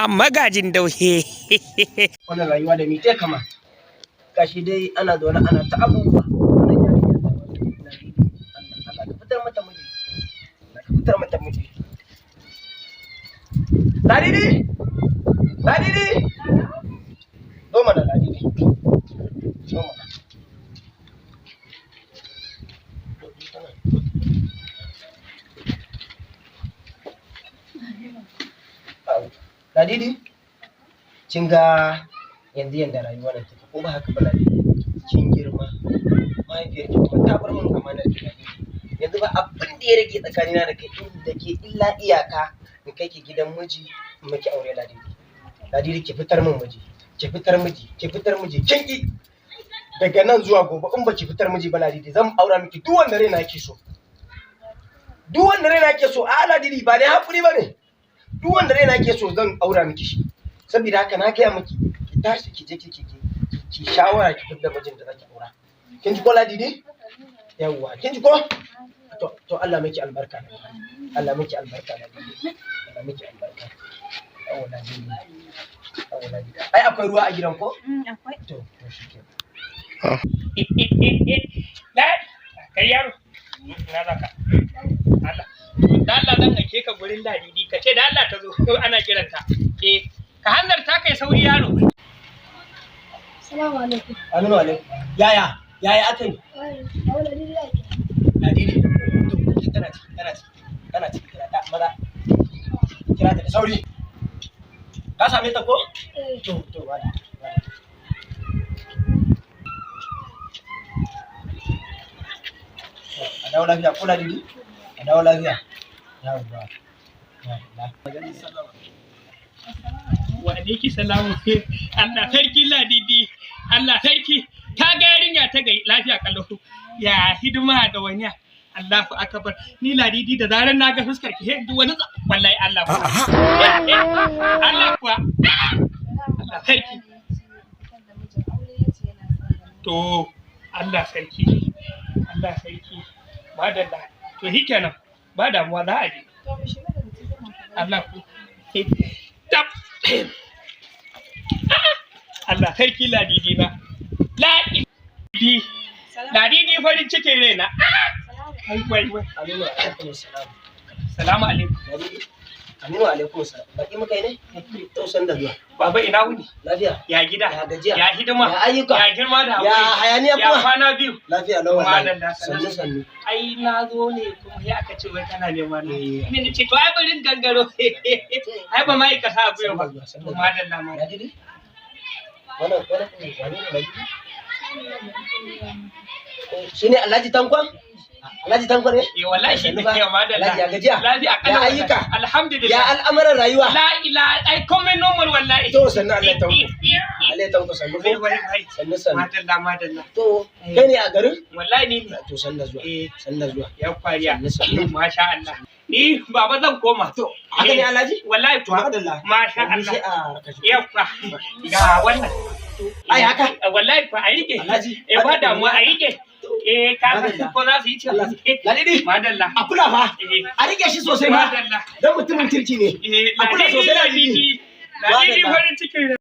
magajin dauhe. Wannan rayuwa da mite kama gashi dai ana zaune ana ta abubuwa. Wannan yarinya ta Allah ka fitar mata miji. Allah ka fitar mata miji. Ladidi! Ladidi! Zo mana Ladidi. Zo mana. Ladidi, kin ga yanzu yanda rayuwar nan take ko ba haka ba Ladidi? Kin girma, mahaifiyar ki kuma ta bar min amanar ki Ladidi. Yanzu ba abin da ya rage tsakanina da ke illa iyaka in kai ki gidan miji in miki aure Ladidi. Ladidi ki fitar min miji, ki fitar miji, kin ki daga nan zuwa gobe in ba ki fitar miji ba Ladidi zan aura miki duk wanda raina yake so. Duk wanda raina yake so, a Ladidi ba dai hakuri bane. Duk wanda raina yake so zan aura miki shi. Saboda haka na gaya miki ki tashi ki je ki shawara ki fitar mijin da zaki aura. Kin ji ko Ladidi? Yawwa, kin ji ko? To Allah miki albarka. Allah miki albarka Ladidi. Allah miki albarka. Yawwa Ladidi. Ai akwai ruwa a gidan ko? Akwai. To shikenan. Kai yaro, ina za ka? Allah. Da Allah zan aike ka gurin Ladidi, ka ce da Allah ta zo ana kiranta. Ka hanzarta kai sauri yaro. Assalamu alaikum. Aminu alaikum. Yaya aka yi? Ladidi. To tana ciki kira ta maza. Kira ta da sauri. Ka same ta ko? To wada. A dawo lafiya ko Ladidi? A dawo lafiya. Yawwa. Wa alaiki salamu. Allah sarki Ladidi. Allah sarki. Ta ga yarinya ta gai lafiya kallo. Ya hidima da wani. Allahu akbar. Ni Ladidi da zaran na ga fuskar ki duk wani wallahi Allah kuwa. Allah kuwa. Allah sarki. To Allah sarki. Allah sarki. Madalla. To hikenan. Ba damuwa za a je. Allah ku. Allah sarki Ladidi na. Ladidi farin cikin raina. Wai. Aminu alaikum salam. Salamu alaikum. Aminu alaikum salam. Baki muka yi ne? To san da zuwa. Baba ina wuni? Lafiya. Ya gida? Ya gajiya. Ya hidima? Ya ayyuka. Ya girma da hakuri. Ya hayaniya kuma. Ya kwana biyu. Lafiya lawan. Madalla Sannu. Ai na zo ne kuma sai aka ce wai kana nema ne. Ni ce to ai barin gangaro. Ai ba mai ka sa abu ba. Madalla ma. Ladidi? Wannan wani ne Ladidi? Shine Alhaji Tankwan? Alhaji Tankwan ne? Wallahi shi ne ya madalla. Alhaji ya gajiya. Lafiya Ya ayyuka. Alhamdulillah. Ya al'amuran rayuwa. La ilaha ai komai normal wallahi. To sannan Allah ya tanko. Allah ya tanko sannu ko? Sannu. Madalla. To kai ne a garin? Wallahi ni ne. To sannan zuwa. Sannan zuwa. Ya kwariya. Sannu. Masha Allah. Ni baba zan koma. To haka ne Alhaji? Wallahi To alhamdulillah. Masha Allah. Sai a Ya kwa. Ga wannan. Ai haka? Wallahi fa a rike. Alhaji. Ba damuwa a rike. Ka ko za su yi cewa. Ladidi. Madalla. A kula fa. A rike shi sosai ma. Madalla. Dan mutumin kirki ne. A kula sosai Ladidi. Ladidi farin cikin